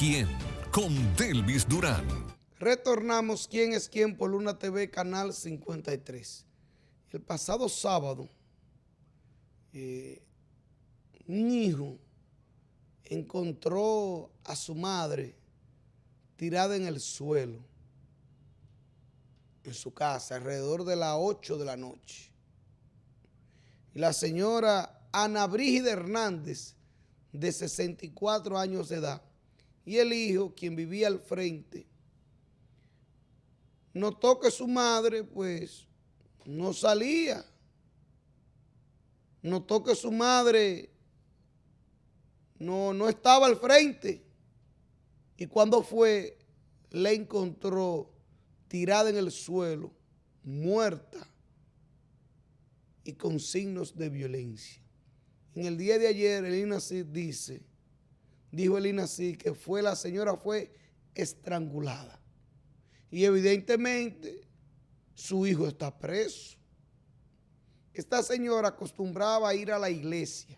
¿Quién? Con Delvis Durán. Retornamos ¿Quién es quién? Por Luna TV, canal 53. El pasado sábado, un hijo encontró a su madre tirada en el suelo, en su casa, alrededor de las 8 de la noche. Y la señora Ana Brígida Hernández, de 64 años de edad, y el hijo, quien vivía al frente, notó que su madre, pues, no salía. Notó que su madre no estaba al frente. Y cuando fue, la encontró tirada en el suelo, muerta y con signos de violencia. En el día de ayer, el INACID dijo el INACID que la señora fue estrangulada. Y evidentemente su hijo está preso. Esta señora acostumbraba a ir a la iglesia.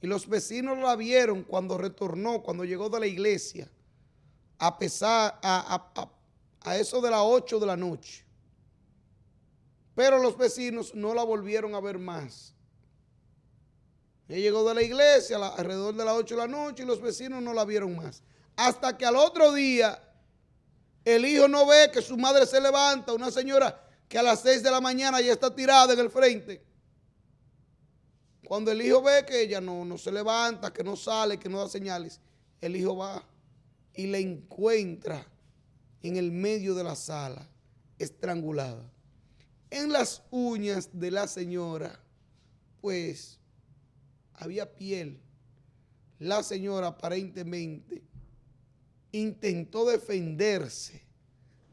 Y los vecinos la vieron cuando retornó, cuando llegó de la iglesia, a eso de las 8 de la noche. Pero los vecinos no la volvieron a ver más. Ella llegó de la iglesia alrededor de las 8 de la noche y los vecinos no la vieron más. Hasta que al otro día, el hijo no ve que su madre se levanta, una señora que a las 6 de la mañana ya está tirada en el frente. Cuando el hijo ve que ella no se levanta, que no sale, que no da señales, el hijo va y la encuentra en el medio de la sala, estrangulada. En las uñas de la señora, pues, había piel. La señora aparentemente intentó defenderse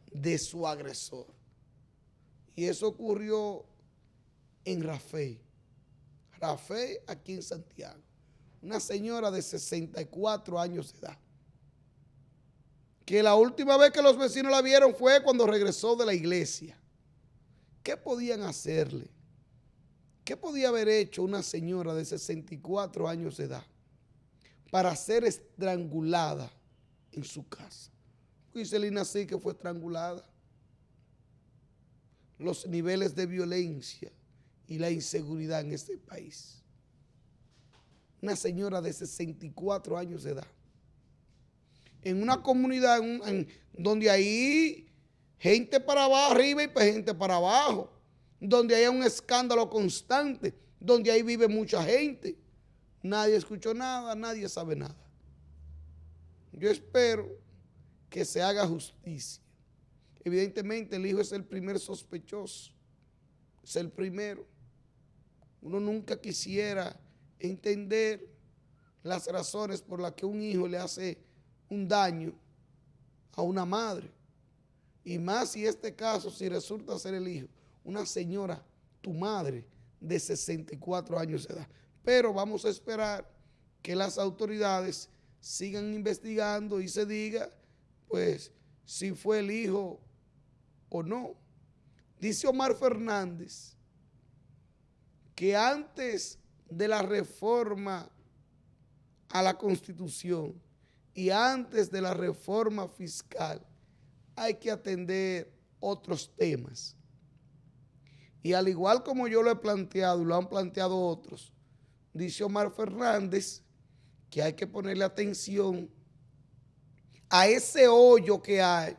de su agresor. Y eso ocurrió en Rafael, aquí en Santiago. Una señora de 64 años de edad, que la última vez que los vecinos la vieron fue cuando regresó de la iglesia. ¿Qué podían hacerle? ¿Qué podía haber hecho una señora de 64 años de edad para ser estrangulada en su casa? Dice el INACID que fue estrangulada. Los niveles de violencia y la inseguridad en este país. Una señora de 64 años de edad. En una comunidad donde hay gente para abajo, arriba y gente para abajo. Donde hay un escándalo constante. Donde ahí vive mucha gente. Nadie escuchó nada, nadie sabe nada. Yo espero que se haga justicia. Evidentemente el hijo es el primer sospechoso, es el primero. Uno nunca quisiera entender las razones por las que un hijo le hace un daño a una madre. Y más si este caso, si resulta ser el hijo, una señora, tu madre, de 64 años de edad. Pero vamos a esperar que las autoridades sigan investigando y se diga, pues, si fue el hijo o no. Dice Omar Fernández que antes de la reforma a la Constitución y antes de la reforma fiscal hay que atender otros temas. Y al igual como yo lo he planteado y lo han planteado otros, dice Omar Fernández que hay que ponerle atención a ese hoyo que hay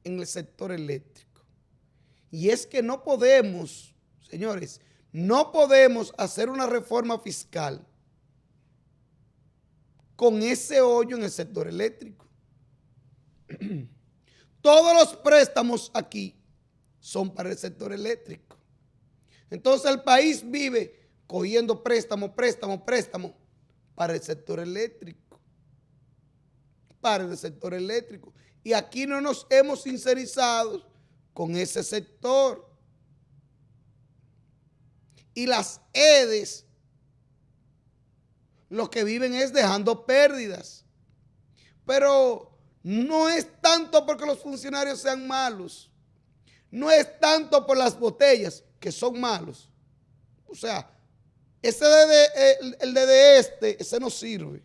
en el sector eléctrico. Y es que no podemos, señores, no podemos hacer una reforma fiscal con ese hoyo en el sector eléctrico. Todos los préstamos aquí son para el sector eléctrico. Entonces el país vive cogiendo préstamo para el sector eléctrico. Para el sector eléctrico. Y aquí no nos hemos sincerizado con ese sector. Y las EDES, lo que viven es dejando pérdidas. Pero no es tanto porque los funcionarios sean malos. No es tanto por las botellas, que son malos. O sea, el DD ese no sirve.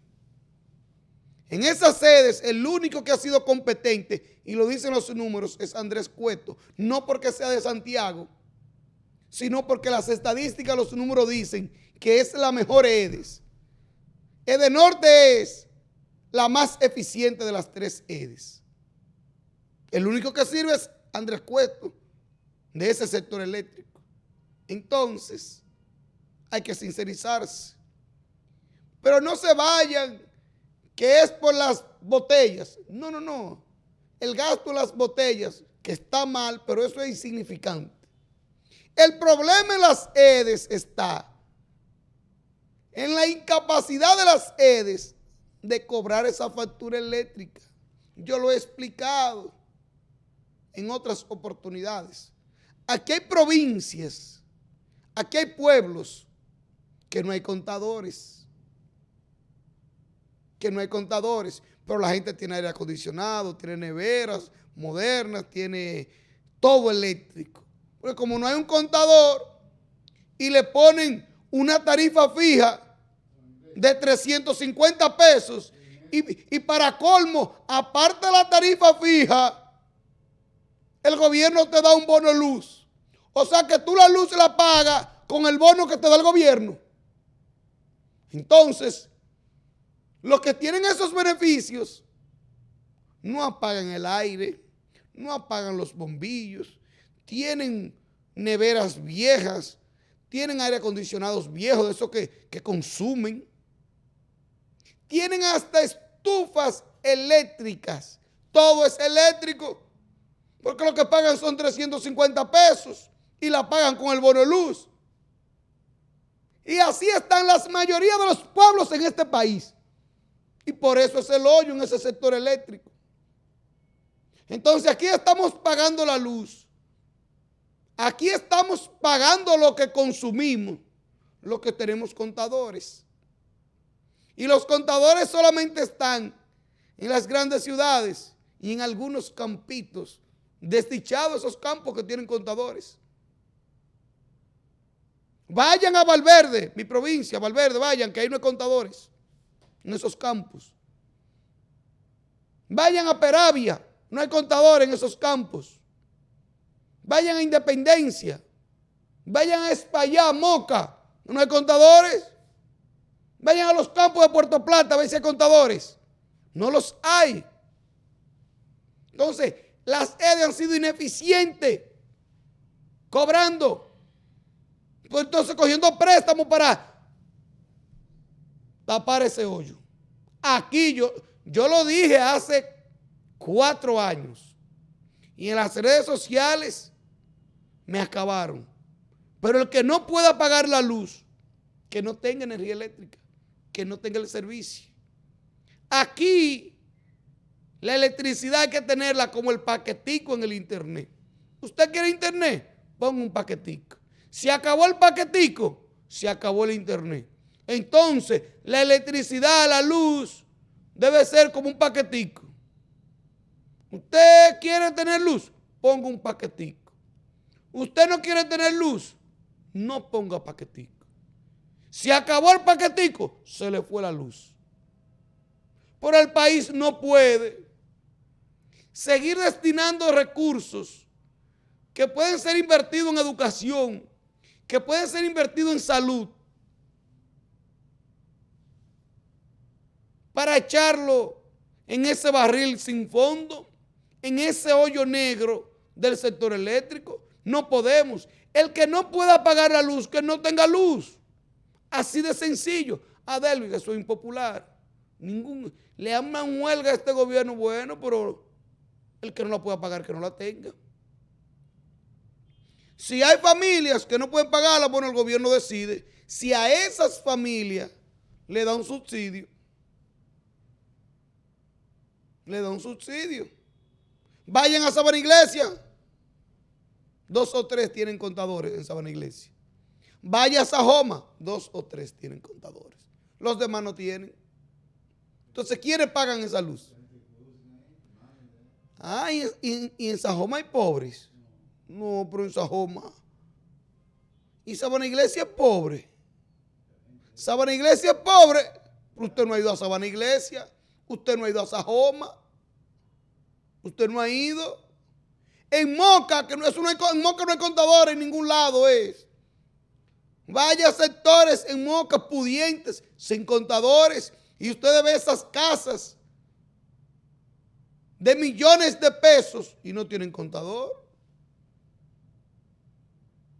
En esas sedes, el único que ha sido competente, y lo dicen los números, es Andrés Cueto. No porque sea de Santiago, sino porque las estadísticas, los números dicen que es la mejor EDES. EDENORTE es la más eficiente de las 3 EDES. El único que sirve es Andrés Cueto, de ese sector eléctrico. Entonces, hay que sincerizarse. Pero no se vayan, que es por las botellas. No, no, no. El gasto de las botellas, que está mal, pero eso es insignificante. El problema en las EDES está en la incapacidad de las EDES de cobrar esa factura eléctrica. Yo lo he explicado en otras oportunidades. Aquí hay provincias, aquí hay pueblos que no hay contadores. Pero la gente tiene aire acondicionado, tiene neveras modernas, tiene todo eléctrico. Porque como no hay un contador y le ponen una tarifa fija de 350 pesos y para colmo, aparte de la tarifa fija, el gobierno te da un bono luz. O sea que tú la luz la pagas con el bono que te da el gobierno. Entonces, los que tienen esos beneficios no apagan el aire, no apagan los bombillos, tienen neveras viejas, tienen aire acondicionados viejos, de esos que consumen. Tienen hasta estufas eléctricas. Todo es eléctrico, porque lo que pagan son 350 pesos y la pagan con el bono de luz. Y así están la mayoría de los pueblos en este país. Y por eso es el hoyo en ese sector eléctrico. Entonces aquí estamos pagando la luz. Aquí estamos pagando lo que consumimos, lo que tenemos contadores. Y los contadores solamente están en las grandes ciudades y en algunos campitos, desdichados esos campos que tienen contadores. Vayan a Valverde, mi provincia, Valverde, vayan, que ahí no hay contadores en esos campos. Vayan a Peravia, no hay contadores en esos campos. Vayan a Independencia, vayan a Espaillá, Moca, no hay contadores. Vayan a los campos de Puerto Plata a ver si hay contadores. No los hay. Entonces, las EDES han sido ineficientes, cobrando, pues entonces cogiendo préstamos para tapar ese hoyo. Aquí yo lo dije hace 4 años y en las redes sociales me acabaron. Pero el que no pueda pagar la luz, que no tenga energía eléctrica, que no tenga el servicio. Aquí la electricidad hay que tenerla como el paquetico en el internet. ¿Usted quiere internet? Ponga un paquetico. Se acabó el paquetico, se acabó el internet. Entonces, la electricidad, la luz, debe ser como un paquetico. ¿Usted quiere tener luz? Ponga un paquetico. ¿Usted no quiere tener luz? No ponga paquetico. Se acabó el paquetico, se le fue la luz. Pero el país no puede seguir destinando recursos que pueden ser invertidos en educación, que pueden ser invertidos en salud, para echarlo en ese barril sin fondo, en ese hoyo negro del sector eléctrico. No podemos. El que no pueda pagar la luz, que no tenga luz. Así de sencillo. Adelvis, que soy impopular. Le aman huelga a este gobierno, bueno, pero el que no la pueda pagar, que no la tenga. Si hay familias que no pueden pagarla, bueno, el gobierno decide. Si a esas familias le da un subsidio, Vayan a Sabana Iglesia. 2 o 3 tienen contadores en Sabana Iglesia. Vaya a Sajoma, 2 o 3 tienen contadores. Los demás no tienen. Entonces, ¿quiénes pagan esa luz? Ah, y en Sajoma hay pobres. No, pero en Sajoma. Y Sabana Iglesia es pobre. Sabana Iglesia es pobre. Pero usted no ha ido a Sabana Iglesia. Usted no ha ido a Sajoma. Usted no ha ido. En Moca, en Moca no hay contadores en ningún lado es. Vaya sectores en Moca pudientes, sin contadores, y usted ve esas casas de millones de pesos y no tienen contador.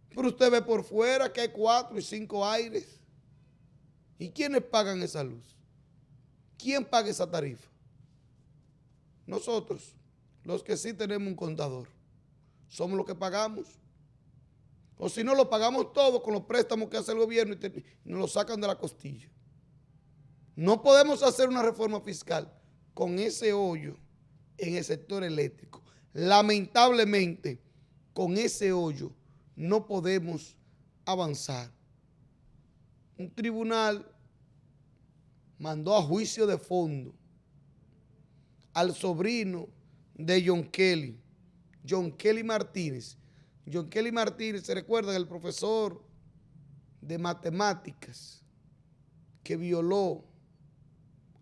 Pero usted ve por fuera que hay 4 y 5 aires. ¿Y quiénes pagan esa luz? ¿Quién paga esa tarifa? Nosotros, los que sí tenemos un contador, somos los que pagamos. O si no, lo pagamos todo con los préstamos que hace el gobierno y nos lo sacan de la costilla. No podemos hacer una reforma fiscal con ese hoyo en el sector eléctrico. Lamentablemente, con ese hoyo no podemos avanzar. Un tribunal mandó a juicio de fondo al sobrino de John Kelly Martínez. John Kelly Martínez, ¿se recuerdan? El profesor de matemáticas que violó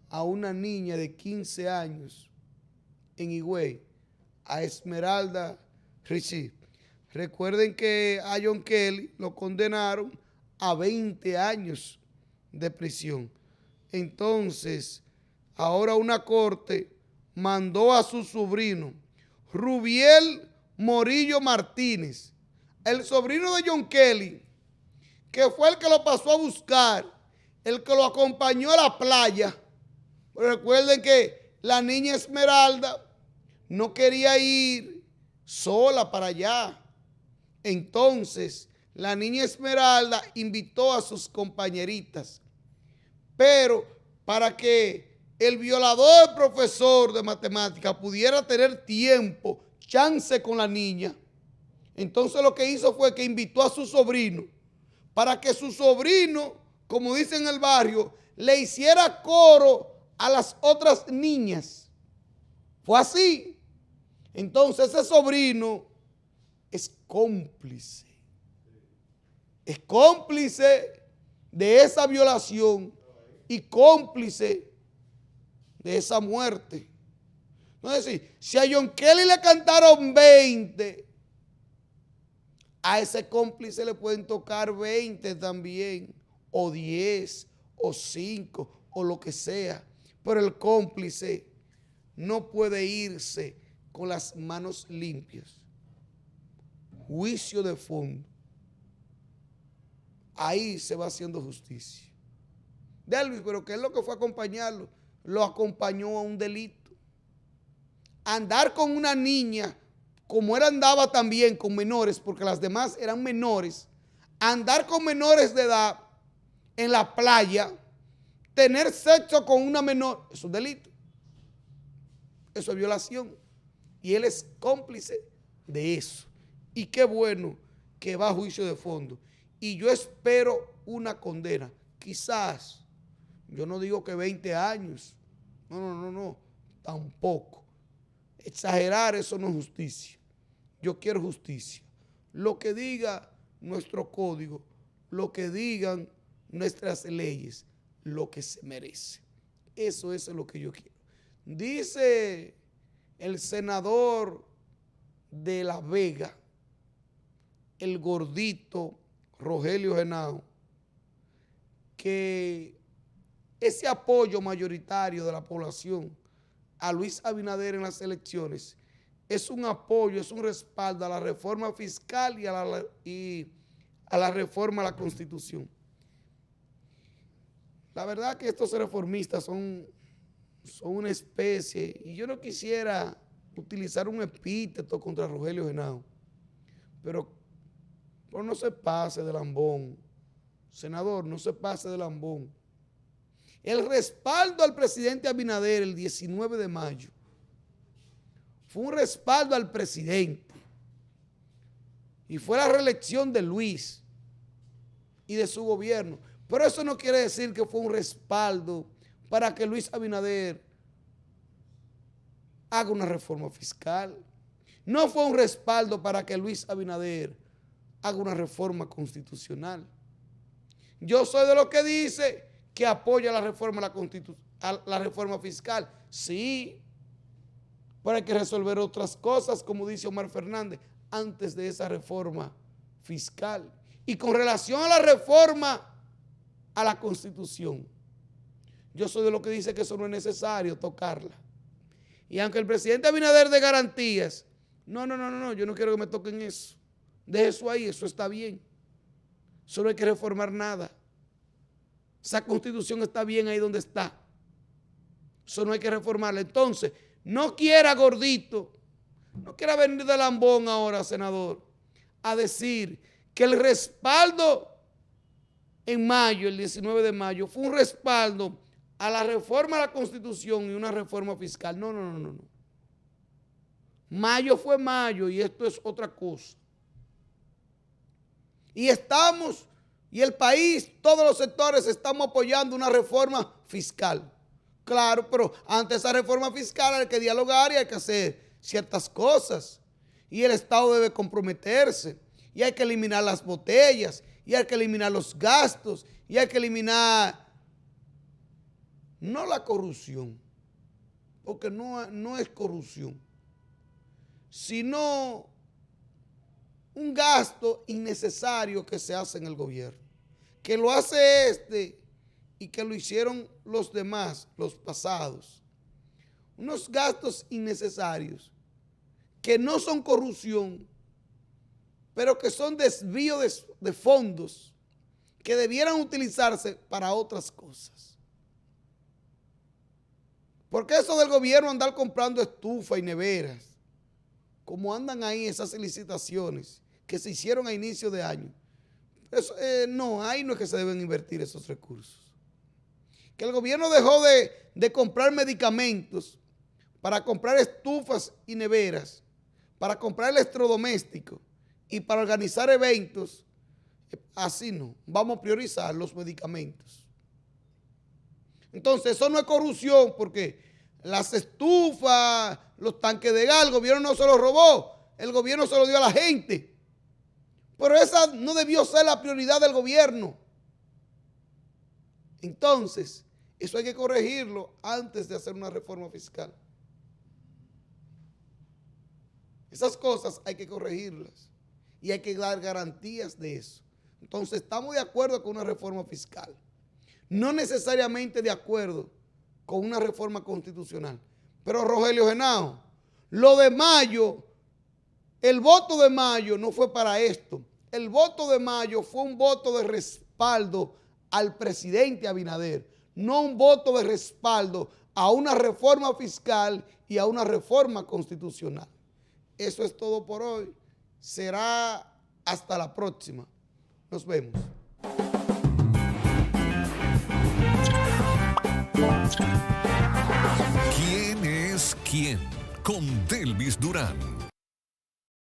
a una niña de 15 años en Higüey, a Esmeralda Richie. Recuerden que a John Kelly lo condenaron a 20 años de prisión. Entonces, ahora una corte mandó a su sobrino, Rubiel Morillo Martínez, el sobrino de John Kelly, que fue el que lo pasó a buscar, el que lo acompañó a la playa. Pero recuerden que la niña Esmeralda no quería ir sola para allá. Entonces, la niña Esmeralda invitó a sus compañeritas, pero para que el violador profesor de matemáticas pudiera tener tiempo, chance con la niña, entonces lo que hizo fue que invitó a su sobrino para que su sobrino, como dicen en el barrio, le hiciera coro a las otras niñas. Fue así. Entonces ese sobrino es cómplice. Es cómplice de esa violación y cómplice de esa muerte. Entonces, si a John Kelly le cantaron 20, a ese cómplice le pueden tocar 20 también, o 10, o 5, o lo que sea. Pero el cómplice no puede irse con las manos limpias. Juicio de fondo. Ahí se va haciendo justicia. Delvis, pero ¿qué es lo que fue a acompañarlo? Lo acompañó a un delito. Andar con una niña, como él andaba también con menores, porque las demás eran menores, andar con menores de edad en la playa, tener sexo con una menor, es un delito. Eso es violación. Y él es cómplice de eso. Y qué bueno que va a juicio de fondo. Y yo espero una condena. Quizás, yo no digo que 20 años. No. Tampoco. Exagerar, eso no es justicia. Yo quiero justicia. Lo que diga nuestro código, lo que digan nuestras leyes, lo que se merece. Eso es lo que yo quiero. Dice el senador de La Vega, el gordito Rogelio Henao, que ese apoyo mayoritario de la población a Luis Abinader en las elecciones es un apoyo, es un respaldo a la reforma fiscal y a la reforma a la Constitución. La verdad que estos reformistas son una especie, y yo no quisiera utilizar un epíteto contra Rogelio Henao, pero no se pase de lambón, senador, no se pase de lambón. El respaldo al presidente Abinader el 19 de mayo fue un respaldo al presidente y fue la reelección de Luis y de su gobierno. Pero eso no quiere decir que fue un respaldo para que Luis Abinader haga una reforma fiscal. No fue un respaldo para que Luis Abinader haga una reforma constitucional. Yo soy de los que dice que apoya la reforma la reforma fiscal. Sí, pero hay que resolver otras cosas, como dice Omar Fernández, antes de esa reforma fiscal. Y con relación a la reforma a la Constitución, yo soy de los que dice que eso no es necesario tocarla. Y aunque el presidente Abinader dé garantías, no, yo no quiero que me toquen eso. Deje eso ahí, eso está bien. Eso no hay que reformar nada. Esa Constitución está bien ahí donde está. Eso no hay que reformarla. Entonces, no quiera gordito, no quiera venir de lambón ahora, senador, a decir que el respaldo en mayo, el 19 de mayo, fue un respaldo a la reforma a la Constitución y una reforma fiscal. No. Mayo fue mayo y esto es otra cosa. Y el país, todos los sectores estamos apoyando una reforma fiscal. Claro, pero ante esa reforma fiscal hay que dialogar y hay que hacer ciertas cosas. Y el Estado debe comprometerse. Y hay que eliminar las botellas. Y hay que eliminar los gastos. Y hay que eliminar, no la corrupción, porque no es corrupción, sino un gasto innecesario que se hace en el gobierno. Que lo hace este y que lo hicieron los demás, los pasados. Unos gastos innecesarios que no son corrupción, pero que son desvío de fondos que debieran utilizarse para otras cosas. Porque eso del gobierno andar comprando estufa y neveras, como andan ahí esas licitaciones que se hicieron a inicio de año, eso, no, ahí no es que se deben invertir esos recursos. Que el gobierno dejó de comprar medicamentos para comprar estufas y neveras, para comprar electrodomésticos y para organizar eventos. Así no, vamos a priorizar los medicamentos. Entonces eso no es corrupción, porque las estufas, los tanques de gas, el gobierno no se los robó, el gobierno se los dio a la gente. Pero esa no debió ser la prioridad del gobierno. Entonces, eso hay que corregirlo antes de hacer una reforma fiscal. Esas cosas hay que corregirlas y hay que dar garantías de eso. Entonces, estamos de acuerdo con una reforma fiscal. No necesariamente de acuerdo con una reforma constitucional. Pero Rogelio Henao, lo de mayo, el voto de mayo no fue para esto. El voto de mayo fue un voto de respaldo al presidente Abinader, no un voto de respaldo a una reforma fiscal y a una reforma constitucional. Eso es todo por hoy. Será hasta la próxima. Nos vemos. ¿Quién es quién? Con Delvis Durán.